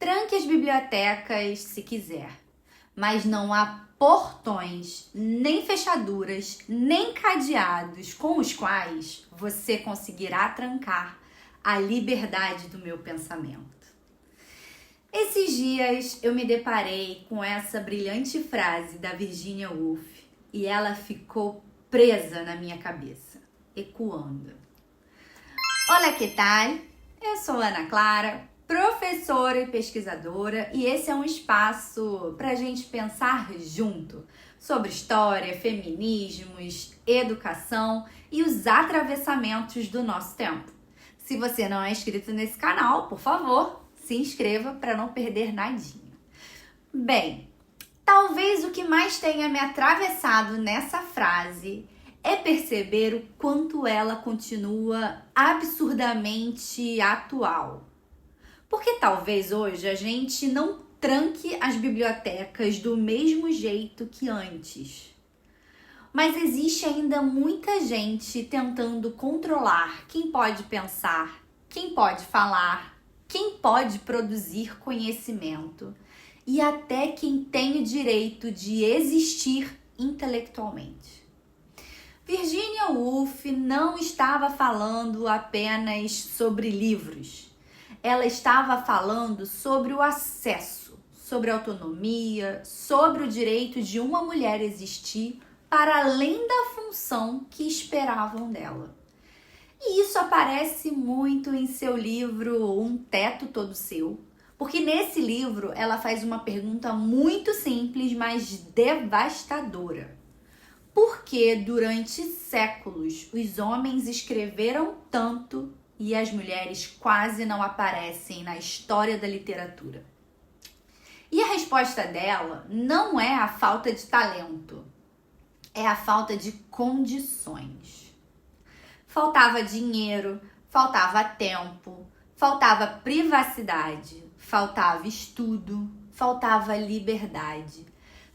Tranque as bibliotecas se quiser, mas não há portões, nem fechaduras, nem cadeados com os quais você conseguirá trancar a liberdade do meu pensamento. Esses dias eu me deparei com essa brilhante frase da Virginia Woolf e ela ficou presa na minha cabeça, ecoando. Olá, que tal? Eu sou Ana Clara, professora e pesquisadora, e esse é um espaço para a gente pensar junto sobre história, feminismos, educação e os atravessamentos do nosso tempo. Se você não é inscrito nesse canal, por favor, se inscreva para não perder nadinha. Bem, talvez o que mais tenha me atravessado nessa frase é perceber o quanto ela continua absurdamente atual. Porque talvez hoje a gente não tranque as bibliotecas do mesmo jeito que antes. Mas existe ainda muita gente tentando controlar quem pode pensar, quem pode falar, quem pode produzir conhecimento e até quem tem o direito de existir intelectualmente. Virginia Woolf não estava falando apenas sobre livros. Ela estava falando sobre o acesso, sobre a autonomia, sobre o direito de uma mulher existir para além da função que esperavam dela. E isso aparece muito em seu livro Um Teto Todo Seu, porque nesse livro ela faz uma pergunta muito simples, mas devastadora. Por que durante séculos os homens escreveram tanto e as mulheres quase não aparecem na história da literatura? E a resposta dela não é a falta de talento, é a falta de condições. Faltava dinheiro, faltava tempo, faltava privacidade, faltava estudo, faltava liberdade.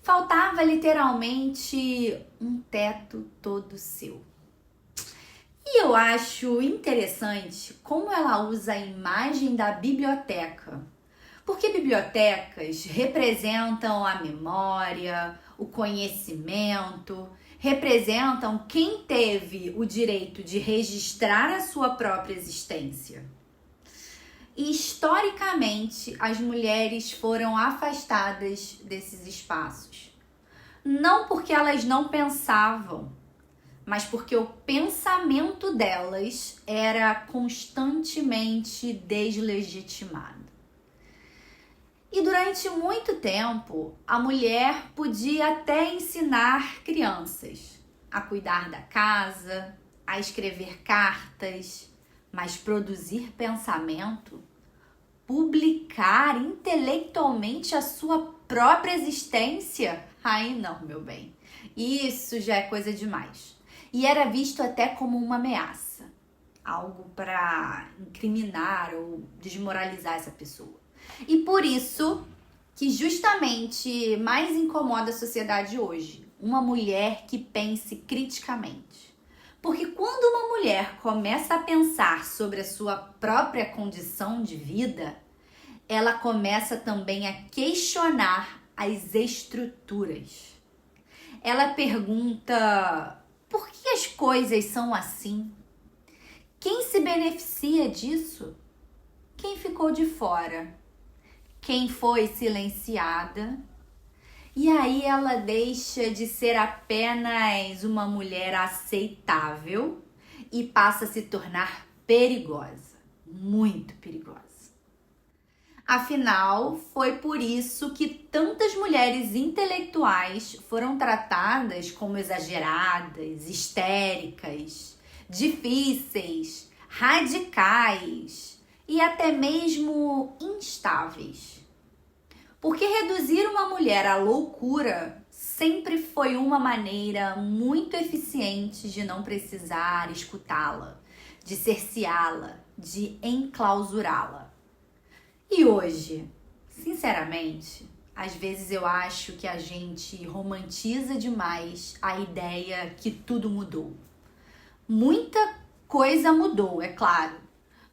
Faltava literalmente um teto todo seu. E eu acho interessante como ela usa a imagem da biblioteca. Porque bibliotecas representam a memória, o conhecimento, representam quem teve o direito de registrar a sua própria existência. E historicamente, as mulheres foram afastadas desses espaços. Não porque elas não pensavam, mas porque o pensamento delas era constantemente deslegitimado. E durante muito tempo, a mulher podia até ensinar crianças a cuidar da casa, a escrever cartas, mas produzir pensamento, publicar intelectualmente a sua própria existência, aí não, meu bem. Isso já é coisa demais. E era visto até como uma ameaça, algo para incriminar ou desmoralizar essa pessoa. E por isso que justamente mais incomoda a sociedade hoje, uma mulher que pense criticamente. Porque quando uma mulher começa a pensar sobre a sua própria condição de vida, ela começa também a questionar as estruturas. Ela pergunta: por que as coisas são assim? Quem se beneficia disso? Quem ficou de fora? Quem foi silenciada? E aí ela deixa de ser apenas uma mulher aceitável e passa a se tornar perigosa, muito perigosa. Afinal, foi por isso que tantas mulheres intelectuais foram tratadas como exageradas, histéricas, difíceis, radicais e até mesmo instáveis. Porque reduzir uma mulher à loucura sempre foi uma maneira muito eficiente de não precisar escutá-la, de cerceá-la, de enclausurá-la. E hoje, sinceramente, às vezes eu acho que a gente romantiza demais a ideia que tudo mudou. Muita coisa mudou, é claro,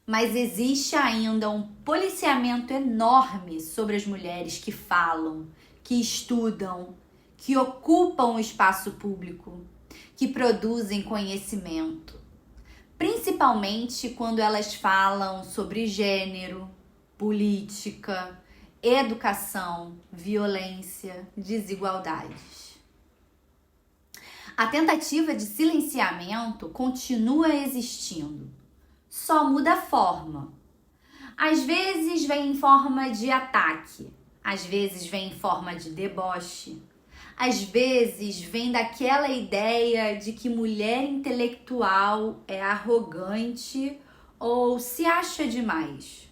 Mas existe ainda um policiamento enorme sobre as mulheres que falam, que estudam, que ocupam o espaço público, que produzem conhecimento. Principalmente quando elas falam sobre gênero, política, educação, violência, desigualdades. A tentativa de silenciamento continua existindo, só muda a forma. Às vezes vem em forma de ataque, às vezes vem em forma de deboche, às vezes vem daquela ideia de que mulher intelectual é arrogante ou se acha demais.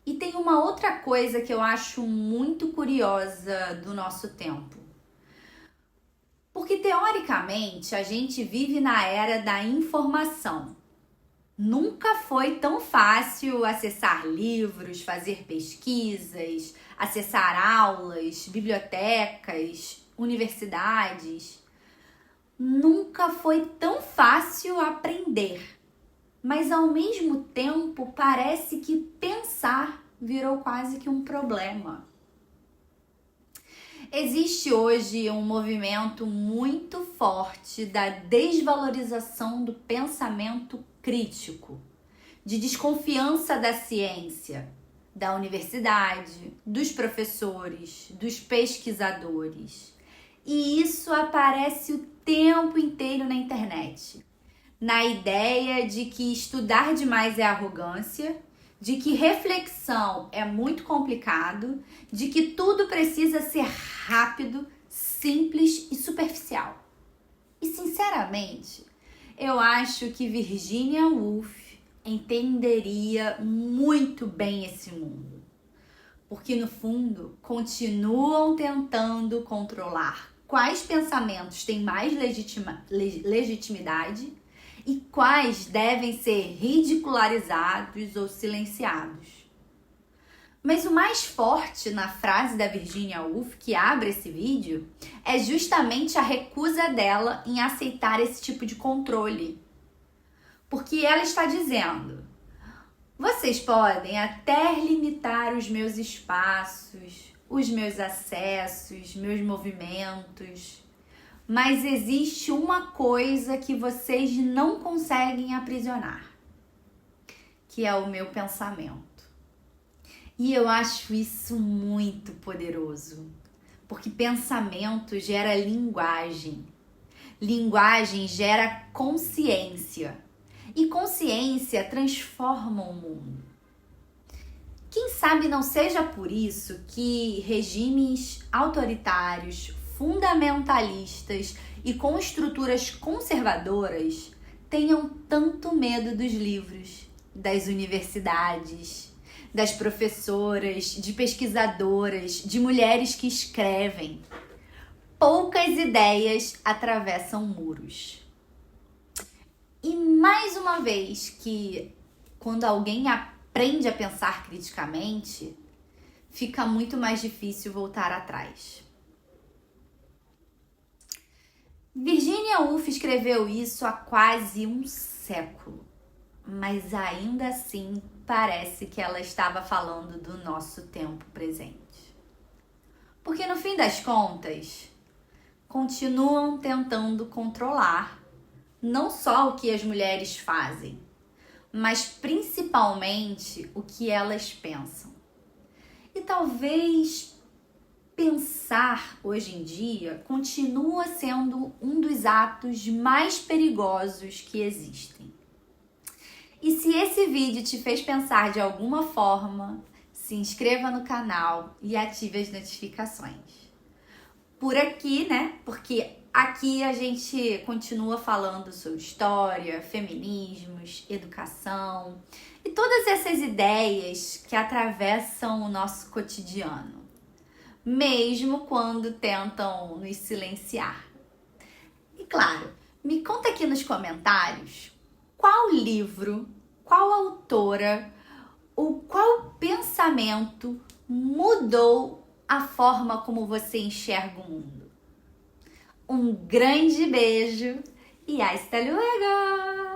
E tem uma outra coisa que eu acho muito curiosa do nosso tempo. Porque, teoricamente, a gente vive na era da informação. Nunca foi tão fácil acessar livros, fazer pesquisas, acessar aulas, bibliotecas, universidades. Nunca foi tão fácil aprender. Mas, ao mesmo tempo, parece que pensar virou quase que um problema. Existe hoje um movimento muito forte da desvalorização do pensamento crítico, de desconfiança da ciência, da universidade, dos professores, dos pesquisadores. E isso aparece o tempo inteiro na internet. Na ideia de que estudar demais é arrogância, de que reflexão é muito complicado, de que tudo precisa ser rápido, simples e superficial. E, sinceramente, eu acho que Virginia Woolf entenderia muito bem esse mundo. Porque, no fundo, continuam tentando controlar quais pensamentos têm mais legitimidade e quais devem ser ridicularizados ou silenciados. Mas o mais forte na frase da Virginia Woolf que abre esse vídeo é justamente a recusa dela em aceitar esse tipo de controle. Porque ela está dizendo: vocês podem até limitar os meus espaços, os meus acessos, meus movimentos, mas existe uma coisa que vocês não conseguem aprisionar, que é o meu pensamento. E eu acho isso muito poderoso, porque pensamento gera linguagem, linguagem gera consciência, e consciência transforma o mundo. Quem sabe não seja por isso que regimes autoritários, fundamentalistas e com estruturas conservadoras tenham tanto medo dos livros, das universidades, das professoras, de pesquisadoras, de mulheres que escrevem. Poucas ideias atravessam muros. E mais uma vez que quando alguém aprende a pensar criticamente, fica muito mais difícil voltar atrás. Virginia Woolf escreveu isso há quase um século, mas ainda assim parece que ela estava falando do nosso tempo presente. Porque no fim das contas, continuam tentando controlar não só o que as mulheres fazem, mas principalmente o que elas pensam. E talvez pensar hoje em dia continua sendo um dos atos mais perigosos que existem. E se esse vídeo te fez pensar de alguma forma, se inscreva no canal e ative as notificações. Por aqui, né? Porque aqui a gente continua falando sobre história, feminismos, educação e todas essas ideias que atravessam o nosso cotidiano, mesmo quando tentam nos silenciar. E claro, me conta aqui nos comentários qual livro, qual autora ou qual pensamento mudou a forma como você enxerga o mundo. Um grande beijo e hasta luego!